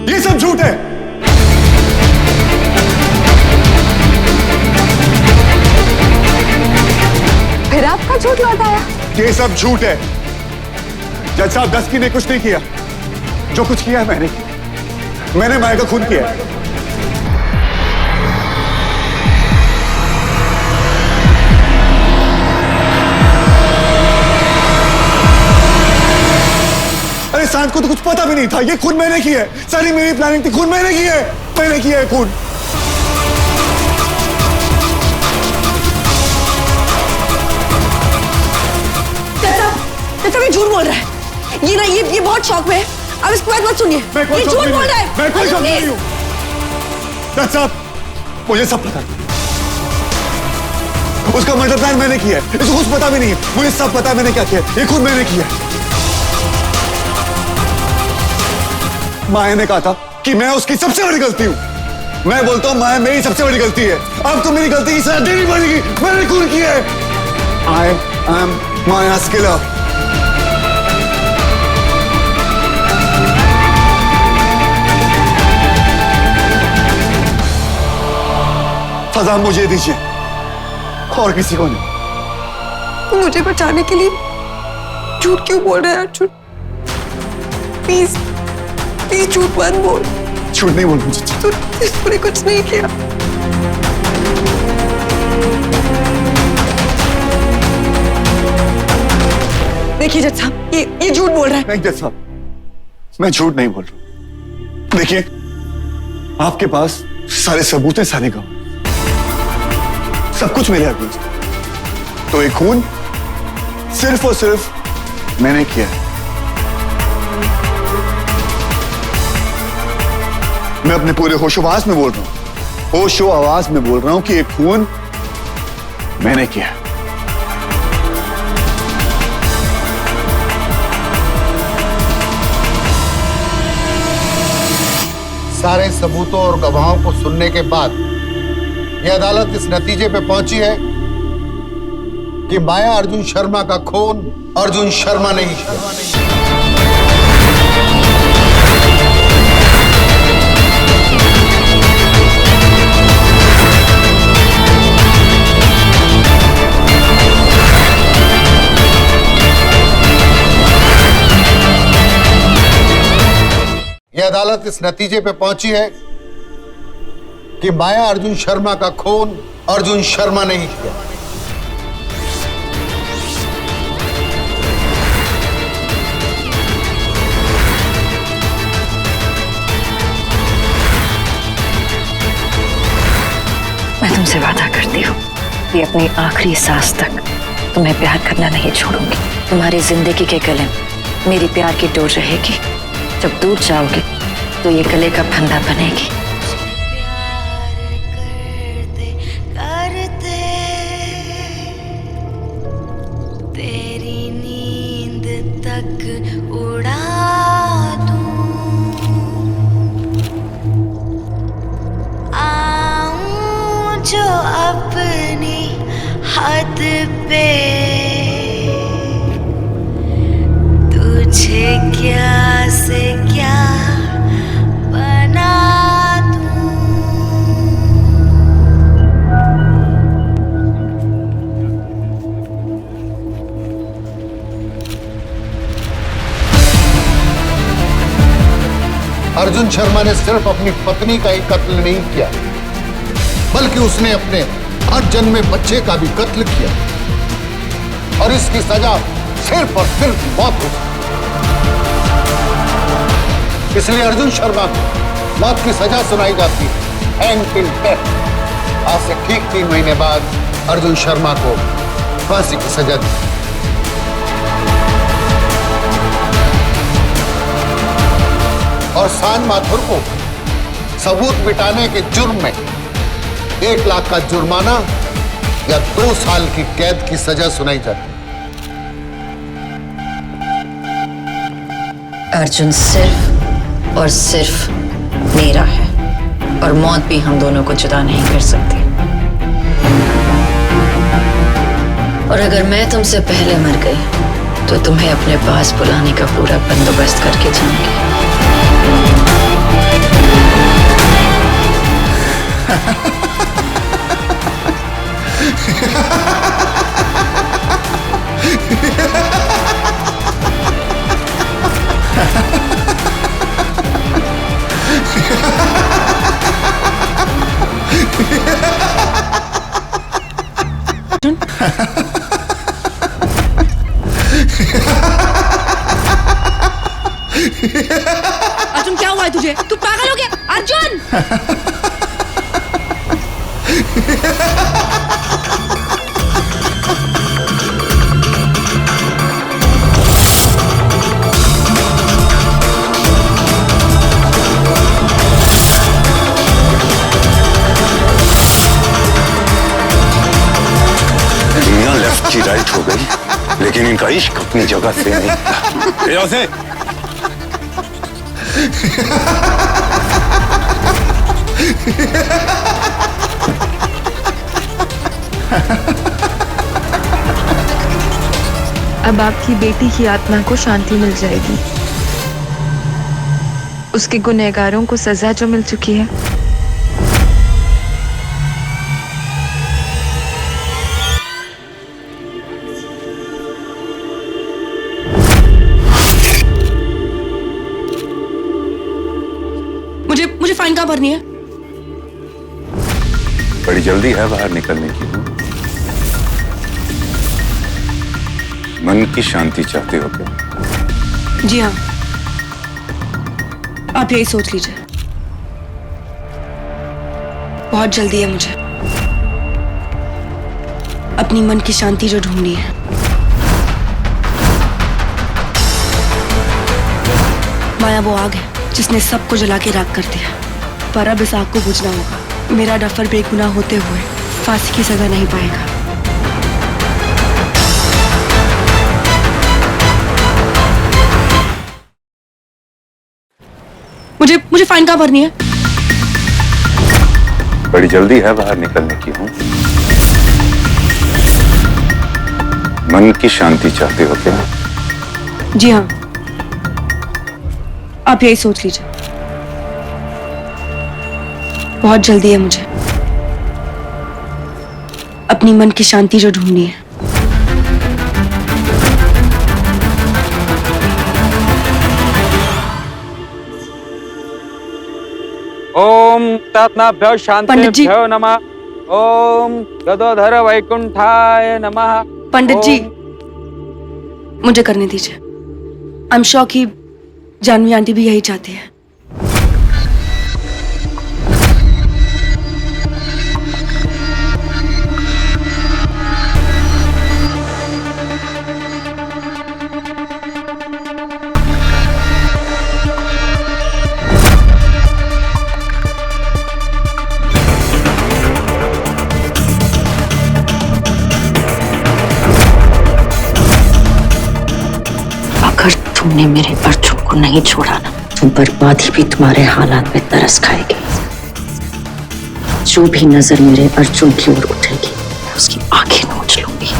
ये सब झूठ है। फिर आपका झूठ लौट आया। ये सब झूठ है। जज साहब, दस्की ने कुछ नहीं किया। जो कुछ किया है मैंने माया का खून किया है। अरे सांझ को तो कुछ पता भी नहीं था। ये खून मैंने किया है। सारी मेरी प्लानिंग थी। खून मैंने किया है। मैंने किया है खून। चाचा, ये झूठ बोल रहा है। ये बहुत शौक में है। अब इसको बात मत सुनिए। ये झूठ बोल रहा है। मैं कोई शौक नहीं हूँ। जज साहब, मुझे सब पता है। उसका मर्डर प्लान मैंने किया है। इसको कुछ पता भी नहीं है। मुझे सब पता है मैंने क्या किया है। ये खून मैंने किया है। माया ने कहा था कि मैं उसकी सबसे बड़ी गलती हूं। मैं बोलता हूँ माया मेरी सबसे बड़ी गलती है। अब तो मेरी गलती की सजा देनी पड़ेगी। मैंने खून किया है। I am Maya's killer. सजा मुझे दीजिए और किसी को नहीं। मुझे बचाने के लिए झूठ क्यों बोल रहे हैं अर्जुन? प्लीज प्लीज झूठ मत बोल। झूठ नहीं बोल मुझे। तूने कुछ नहीं किया। देखिए जज साहब, ये झूठ बोल रहा है। नहीं जज साहब, मैं झूठ नहीं बोल रहा। देखिए, आपके पास सारे सबूत हैं, सारे गवाह, सब कुछ मेरे अगेंस्ट। तो एक खून सिर्फ और सिर्फ मैंने किया है। मैं अपने पूरे होशो आवाज में बोल रहा हूं, होशो आवाज में बोल रहा हूं कि एक खून मैंने किया है। सारे सबूतों और गवाहों को सुनने के बाद यह अदालत इस नतीजे पे पहुंची है कि माया अर्जुन शर्मा का खून अर्जुन शर्मा नहीं किया। यह अदालत इस नतीजे पे पहुंची है कि माया अर्जुन शर्मा का खून अर्जुन शर्मा नहीं किया। मैं तुमसे वादा करती हूँ कि अपनी आखिरी सांस तक तुम्हें प्यार करना नहीं छोड़ूंगी। तुम्हारी जिंदगी के गले में मेरी प्यार की डोर रहेगी। जब दूर जाओगे तो ये गले का फंदा बनेगी। तेरी नींद तक उड़ा दूं, आऊं जो अपनी हद पे, तुझे क्या से क्या बना दूं। अर्जुन शर्मा ने सिर्फ अपनी पत्नी का ही कत्ल नहीं किया, बल्कि उसने अपने 8 जन्मे बच्चे का भी कत्ल किया, और इसकी सजा सिर्फ और सिर्फ मौत हो। इसलिए अर्जुन शर्मा को मौत की सजा सुनाई जाती है, हैंग टिल डेथ। आज से ठीक 3 महीने बाद अर्जुन शर्मा को फांसी की सजा दी। और सांझ माथुर को सबूत मिटाने के जुर्म में 1 लाख का जुर्माना या 2 साल की कैद की सजा सुनाई जाती है। अर्जुन सिर्फ और सिर्फ मेरा है, और मौत भी हम दोनों को जुदा नहीं कर सकती। और अगर मैं तुमसे पहले मर गई तो तुम्हें अपने पास बुलाने का पूरा बंदोबस्त करके जाऊंगी। अर्जुन क्या हुआ है तुझे? तू पागल हो गया अर्जुन? दुनिया लेफ्ट की राइट हो गई, लेकिन इनका इश्क अपनी जगह से नहीं हिला। से अब आपकी बेटी की आत्मा को शांति मिल जाएगी। उसके गुनहगारों को सजा जो मिल चुकी है। मुझे फाइन कहाँ भरनी है? बड़ी जल्दी है बाहर निकलने की। मन की शांति चाहते हो क्या? जी हाँ, आप यही सोच लीजिए। बहुत जल्दी है मुझे अपनी मन की शांति जो ढूंढनी है। माया वो आग है जिसने सबको जला के राख कर दिया, पर अब इस आग को बुझना होगा। मेरा डफर बेगुनाह होते हुए फांसी की सजा नहीं पाएगा। मुझे फाइन कहाँ भरनी है? बड़ी जल्दी है बाहर निकलने की। मन की शांति चाहते हो क्या? जी हाँ, आप यही सोच लीजिए। बहुत जल्दी है मुझे अपनी मन की शांति जो ढूंढनी है। ओम तात्नाभ्यो शांतिभ्यो नमः। ओम गदोधर वैकुंठाय नमः। पंडित जी, मुझे करने दीजिए। आई एम श्योर कि जानवी आंटी भी यही चाहती है। अगर तुमने मेरे अर्जुन को नहीं छोड़ा ना, तो बर्बादी भी तुम्हारे हालात में तरस खाएगी। जो भी नजर मेरे अर्जुन की ओर उठेगी, मैं उसकी आंखें नोच लूंगी।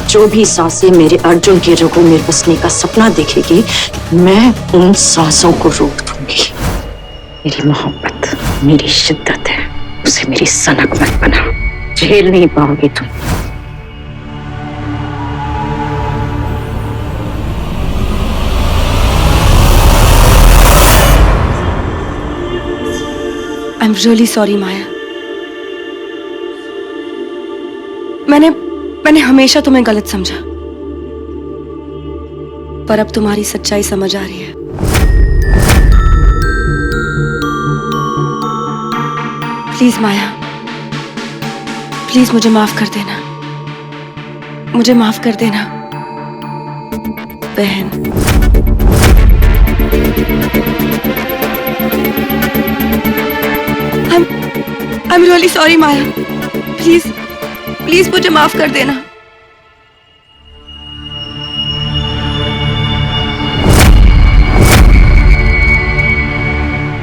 जो भी सांसें मेरे अर्जुन के रगों में बसने का सपना देखेगी, मैं उन सांसों को रोक दूंगी। मेरी मोहब्बत मेरी शिद्दत है, उसे मेरी सनक मत बना। झेल नहीं पाओगे तुम। आई एम रियली सॉरी माया। मैंने हमेशा तुम्हें गलत समझा, पर अब तुम्हारी सच्चाई समझ आ रही है। प्लीज माया, प्लीज मुझे माफ कर देना। मुझे माफ कर देना बहन। I'm really sorry Maya. Please मुझे माफ कर देना।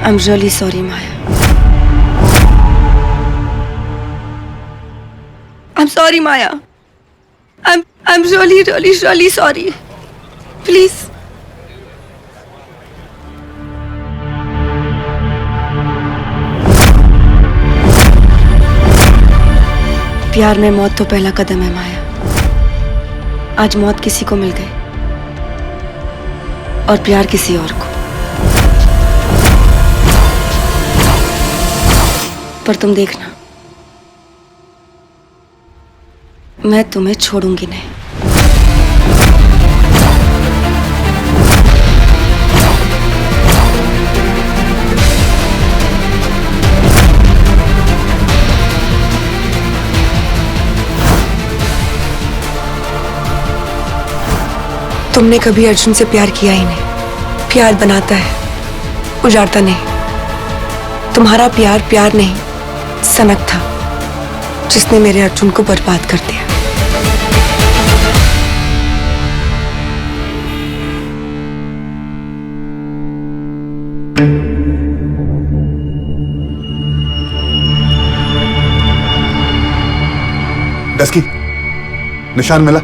I'm really sorry Maya. I'm sorry Maya. I'm really sorry। Please। प्यार में मौत तो पहला कदम है माया। आज मौत किसी को मिल गई और प्यार किसी और को, पर तुम देखना, मैं तुम्हें छोड़ूंगी नहीं। तुमने कभी अर्जुन से प्यार किया ही नहीं। प्यार बनाता है, उजाड़ता नहीं। तुम्हारा प्यार प्यार नहीं, सनक था जिसने मेरे अर्जुन को बर्बाद कर दिया। डस्की, निशान मिला?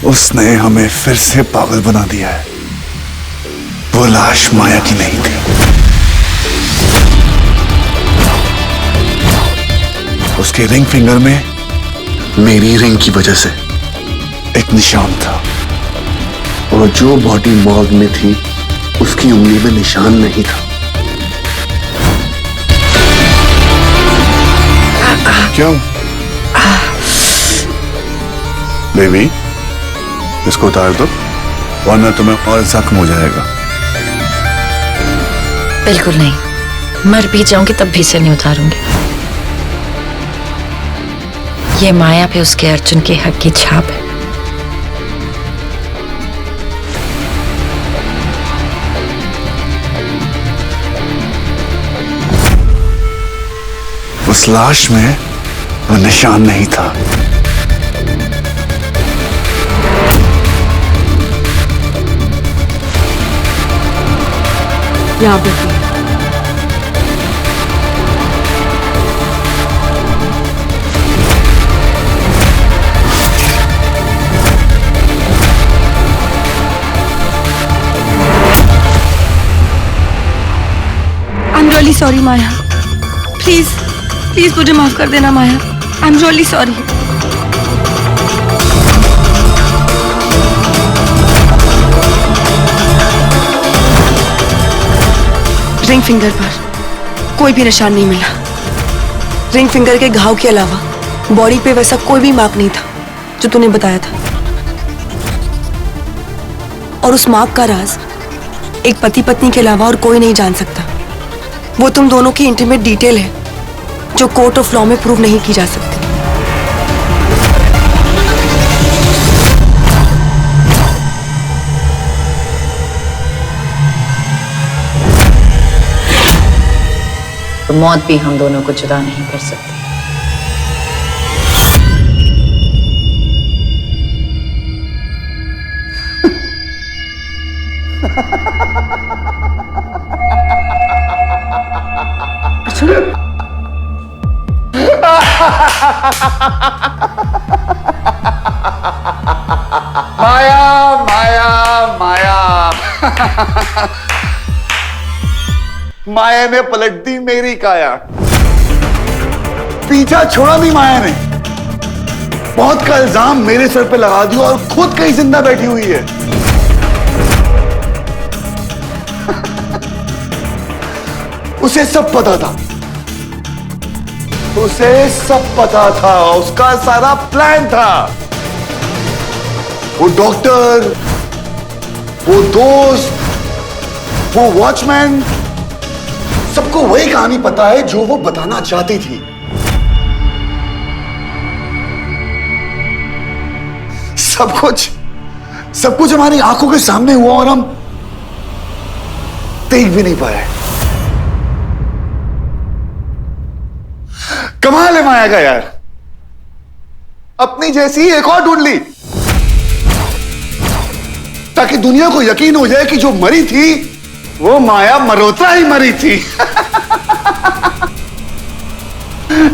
उसने हमें फिर से पागल बना दिया है। वो लाश माया की नहीं थी। उसके रिंग फिंगर में मेरी रिंग की वजह से एक निशान था, और जो बॉडी मॉर्ग में थी उसकी उंगली में निशान नहीं था। क्यों? बेबी, इसको उतार दो वरना तुम्हें और जख्म हो जाएगा। बिल्कुल नहीं, मर भी जाऊंगी तब भी इसे नहीं उतारूंगी। ये माया पे उसके अर्जुन के हक की छाप है। उस लाश में वो निशान नहीं था। यहाँ पे I'm really sorry Maya, please please मुझे माफ कर देना माया। I'm really sorry। Ring finger पर कोई भी निशान नहीं मिला। रिंग फिंगर के घाव के अलावा बॉडी पे वैसा कोई भी मार्क नहीं था जो तूने बताया था। और उस मार्क का राज एक पति पत्नी के अलावा और कोई नहीं जान सकता। वो तुम दोनों की इंटीमेट डिटेल है जो कोर्ट ऑफ लॉ में प्रूव नहीं की जा सकती। तो मौत भी हम दोनों को जुदा नहीं कर सकती। माया माया माया माया ने पलट दी मेरी काया। पीछा छोड़ा नहीं माया ने। बहुत का इल्जाम मेरे सर पे लगा दिया और खुद कहीं जिंदा बैठी हुई है। उसे सब पता था, उसे सब पता था, उसका सारा प्लान था। वो डॉक्टर, वो दोस्त, वो वॉचमैन, सबको वही कहानी पता है जो वो बताना चाहती थी। सब कुछ हमारी आंखों के सामने हुआ और हम देख भी नहीं पाए। कमाल है माया का यार, अपनी जैसी एक और ढूंढ ली ताकि दुनिया को यकीन हो जाए कि जो मरी थी वो माया मल्होत्रा ही मरी थी।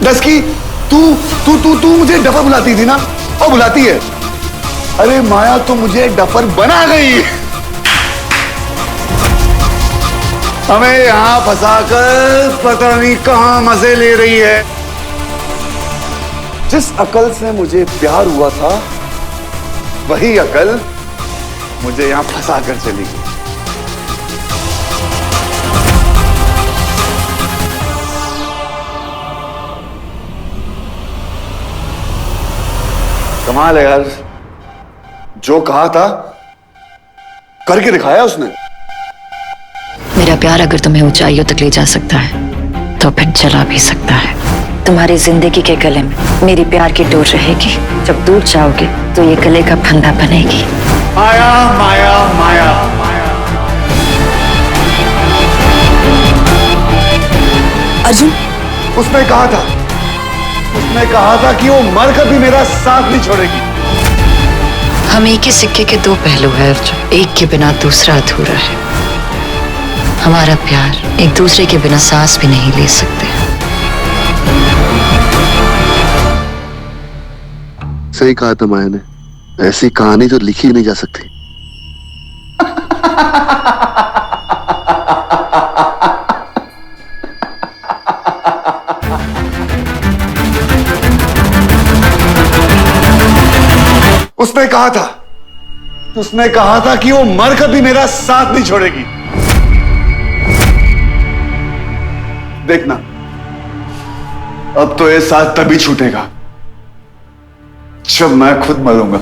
डस्की, तू मुझे डफर बुलाती थी ना, और बुलाती है। अरे माया तो मुझे डफर बना गई। हमें यहां फंसाकर पता नहीं कहां मजे ले रही है। जिस अकल से मुझे प्यार हुआ था वही अकल मुझे यहां फंसा कर चली गई। कमाल है यार, जो कहा था करके दिखाया उसने। मेरा प्यार अगर तुम्हें ऊंचाइयों तक ले जा सकता है तो फिर चला भी सकता है। तुम्हारी जिंदगी के गले में मेरी प्यार की डोर रहेगी। जब दूर जाओगे तो ये गले का फंदा बनेगी। माया माया माया अर्जुन, उसने कहा था कि वो मरकर भी मेरा साथ नहीं छोड़ेगी। हम एक ही सिक्के के दो पहलू हैं अर्जुन, एक के बिना दूसरा अधूरा है। हमारा प्यार एक दूसरे के बिना सांस भी नहीं ले सकते। सही कहा था माया ने, ऐसी कहानी तो लिखी ही नहीं जा सकती। उसने कहा था कि वो मर कभी मेरा साथ नहीं छोड़ेगी। देखना, अब तो ये साथ तभी छूटेगा जब मैं खुद मरूंगा।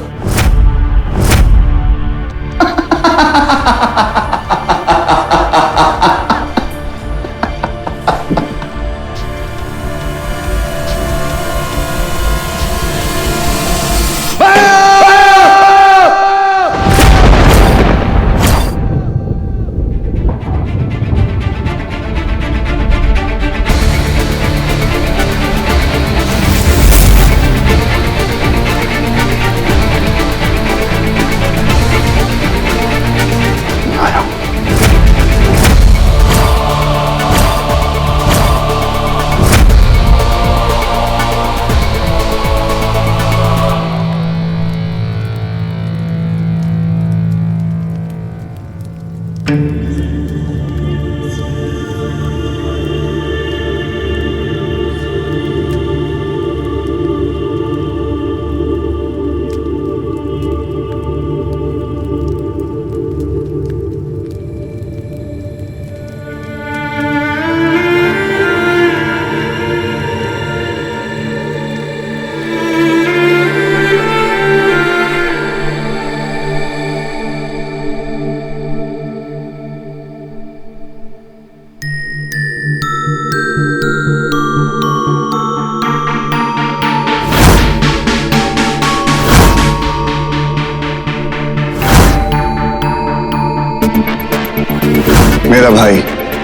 मेरा भाई,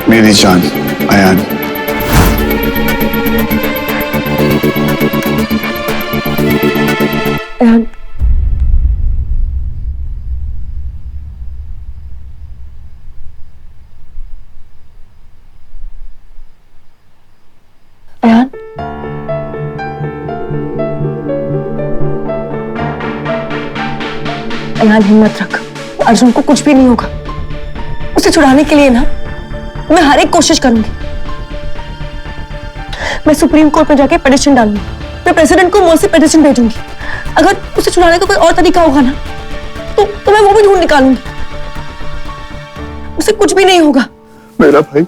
मेरी जान, अयान। अयान, अयान, अयान हिम्मत रख, अर्जुन को कुछ भी नहीं होगा। उसे छुड़ाने के लिए ना मैं हर एक कोशिश करूंगी। मैं सुप्रीम कोर्ट में जाके पिटीशन डालूंगी, मैं प्रेसिडेंट को मुंह से पिटीशन भेजूंगी। अगर उसे छुड़ाने का कोई और तरीका होगा ना तो मैं वो भी ढूंढ निकालूंगी। उसे कुछ भी नहीं होगा। मेरा भाई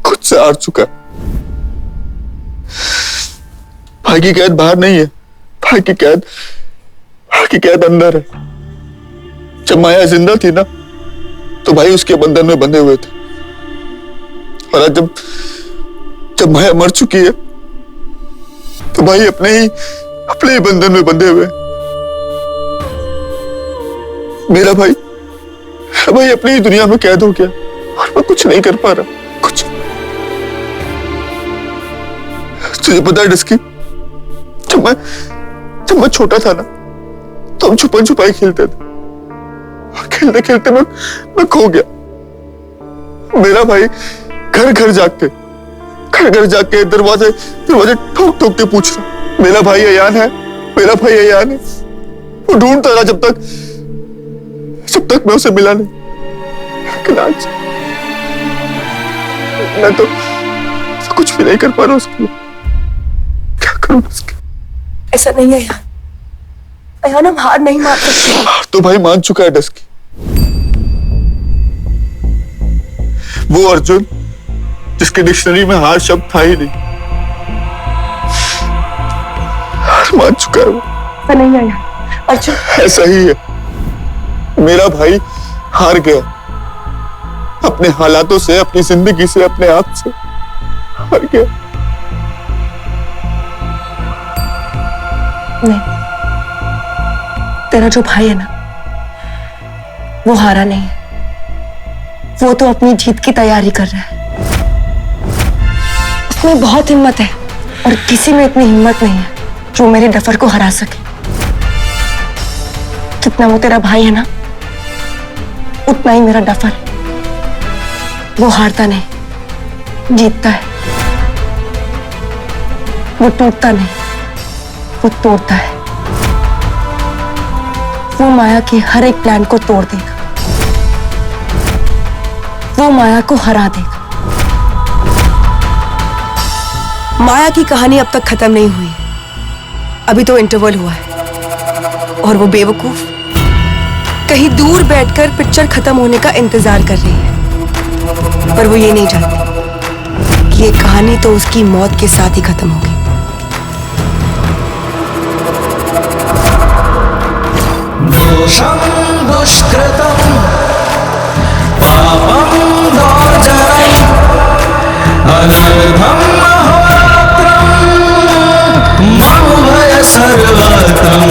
खुद से हार चुका है। भाई की कैद बाहर नहीं है, भाई की कैद अंदर है। जब माया जिंदा थी ना तो भाई उसके बंधन में बंधे हुए थे, और आज जब माया मर चुकी है तो भाई अपने ही बंधन में बंधे हुए। मेरा भाई अपनी ही दुनिया में कैद हो गया और मैं कुछ नहीं कर पा रहा, कुछ। तुझे पता है डिस्की, जब मैं छोटा था ना तो हम छुपन छुपाई खेलते थे। खेलते खेलते मैं खो गया। मेरा भाई घर घर जाके दरवाजे ठोक ठोक के पूछ रहा, मेरा भाई अयान है, मेरा भाई अयान है। वो ढूंढता रहा जब तक मैं उसे मिला नहीं। लेकिन आज मैं तो कुछ भी नहीं कर पा रहा उसके लिए। क्या करूं उसके? ऐसा नहीं है यार, अयान हम हार नहीं मान सकते। हार तो भाई मान चुका है डस्की। वो अर्जुन जिसके डिक्शनरी में हार शब्द था ही नहीं, हार मान चुका है वो। ऐसा नहीं है यार अर्जुन, ऐसा ही है। मेरा भाई हार गया, अपने हालातों से, अपनी जिंदगी से, अपने आप से हार गया। नहीं, तेरा जो भाई है ना वो हारा नहीं है, वो तो अपनी जीत की तैयारी कर रहा है। उसमें बहुत हिम्मत है और किसी में इतनी हिम्मत नहीं है जो मेरे डफर को हरा सके। जितना वो तेरा भाई है ना उतना ही मेरा डफर है। वो हारता नहीं, जीतता है। वो टूटता नहीं, वो तोड़ता है। वो माया के हर एक प्लान को तोड़ देगा, वो माया को हरा देगा। माया की कहानी अब तक खत्म नहीं हुई है, अभी तो इंटरवल हुआ है। और वो बेवकूफ कहीं दूर बैठकर पिक्चर खत्म होने का इंतजार कर रही है, पर वो ये नहीं जानती कि ये कहानी तो उसकी मौत के साथ ही खत्म होगी। दोषं दुष्कृतं पापं दोर्जरम् अनर्घं अहोरात्रं ममुभय सर्वत्रं।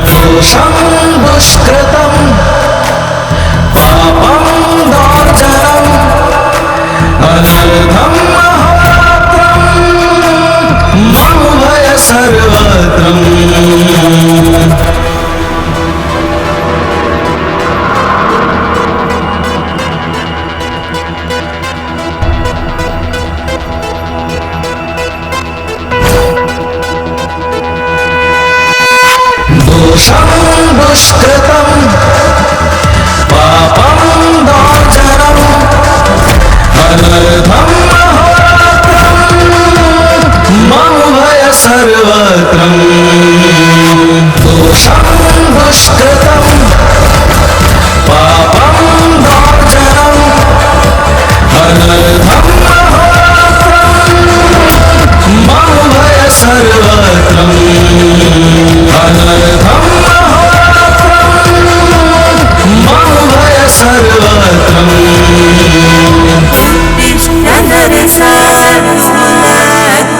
दोषं दुष्कृतं पापं दोर्जरम् अनर्घं अहोरात्रं ममुभय सर्वत्रं। दोषं दुष्कृतं पापं दोर्जरम् अनर्घं अहोरात्रं ममुभय सर्वत्रं। दोषं दुष्कृतं पापं दोर्जरम् अनर्घं अहोरात्रं ममुभय सर्वत्रं। अनर्घं अहोरात्रं ममुभय सर्वत्रं।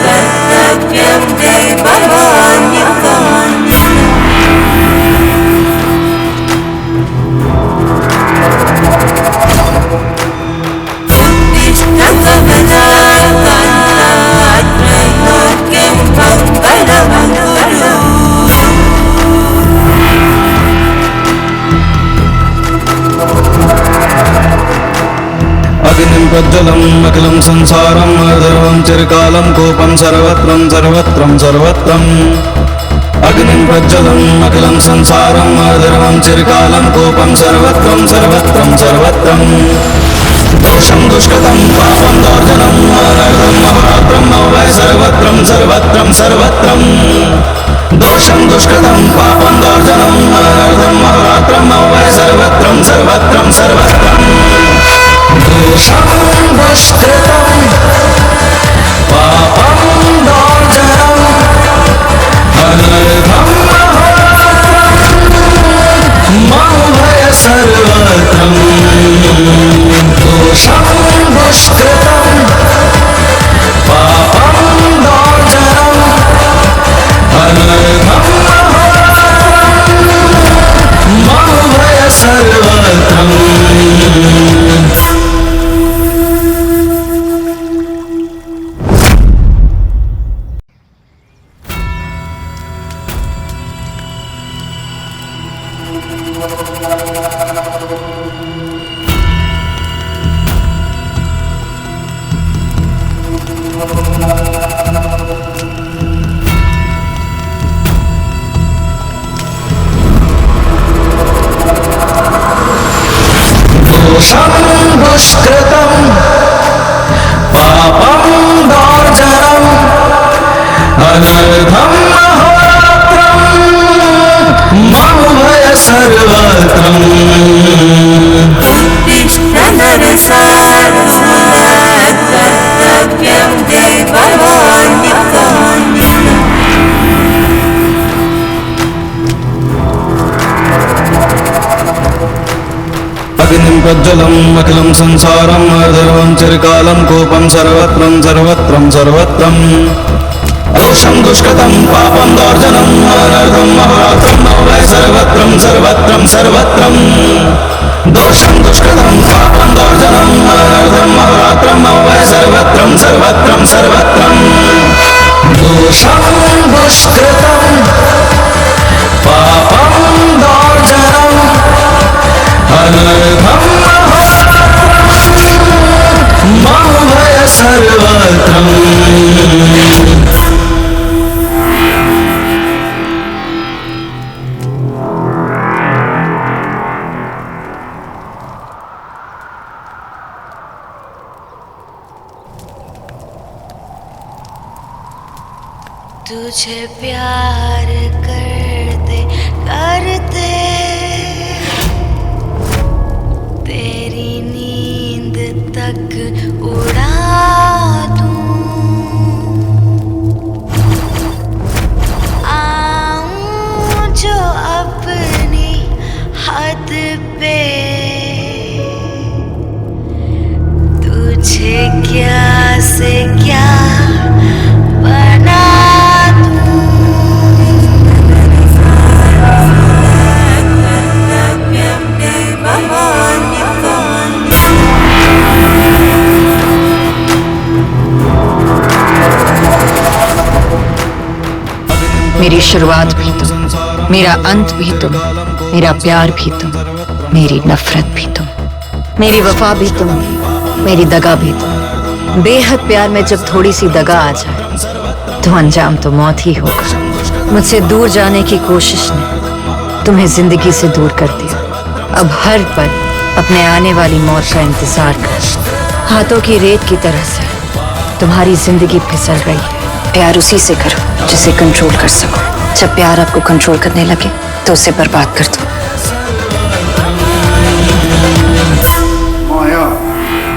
कर्तव्यं दैवमान्यकान्यम्। अग्निं प्रज्वलम् अखिलं संसारं अर्धर्वं चिरकालं कोपं सर्वत्रं सर्वत्रं सर्वत्रम्। अग्निं प्रज्वलम् अखिलं संसारं अर्धर्वं चिरकालं कोपं सर्वत्रं सर्वत्रं सर्वत्रम्। दोषं दुष्कृतं पापं दोर्जनं अनर्घं अहोरात्रं ममुभय सर्वत्रं सर्वत्रं सर्वत्रम्। दोषं दुष्कृतं पापं दोर्जनं अनर्घं अहोरात्रं ममुभय सर्वत्रं सर्वत्रं सर्वत्रम्। दोषं दुष्कृतं पापं दोर्जरम् अनर्घं अहोरात्रं ममुभय सर्वत्रं। दोषं दुष्कृतं पापं दोर्जरम् अनर्घं अहोरात्रं ममुभय सर्वत्रं। दोषं दुष्कृतं पापं दोर्जरम् अनर्घं अहोरात्रं ममुभय सर्वत्रं। कर्तव्यं दैवमान्यकान्यम्। अग्निं प्रज्वलम् अखिलं संसारं अर्धर्वं चिरकालं कोपं सर्वत्रं सर्वत्रं सर्वत्रम्। दोषं दुष्कृतं पापं दोर्जनम् अनर्घं अहोरात्रं ममुभय सर्वत्रं सर्वत्रं सर्वत्रम्। दोषं दुष्कृतं पापं दोर्जनम् अनर्घं अहोरात्रं ममुभय सर्वत्रं सर्वत्रं सर्वत्रम्। दोषं दुष्कृतं पापं दोर्जनम् अनर्घं अहोरात्रं तुझे प्यार करते करते तेरी नींद तक उड़ा दूं। आऊं जो अपनी हद पे तुझे क्या से क्या बना मेरी शुरुआत भी तुम, मेरा अंत भी तुम, मेरा प्यार भी तुम, मेरी नफरत भी तुम, मेरी वफा भी तुम, मेरी दगा भी तुम। बेहद प्यार में जब थोड़ी सी दगा आ जाए तो अंजाम तो मौत ही होगा। मुझसे दूर जाने की कोशिश ने तुम्हें जिंदगी से दूर कर दिया। अब हर पल अपने आने वाली मौत का इंतजार कर। हाथों की रेत की तरह से तुम्हारी जिंदगी फिसल रही है। प्यार उसी से करो जिसे कंट्रोल कर सको। जब प्यार आपको कंट्रोल करने लगे तो उसे बर्बाद कर दो। माया,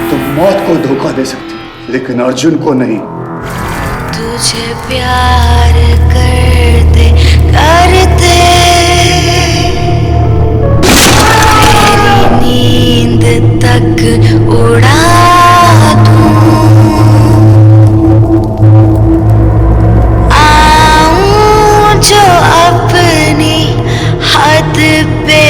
तुम मौत को धोखा दे सकती हो, लेकिन अर्जुन को नहीं। तुझे प्यार करते करते तेरी नींद तक उड़ा दूं। आऊं जो अपनी हद पे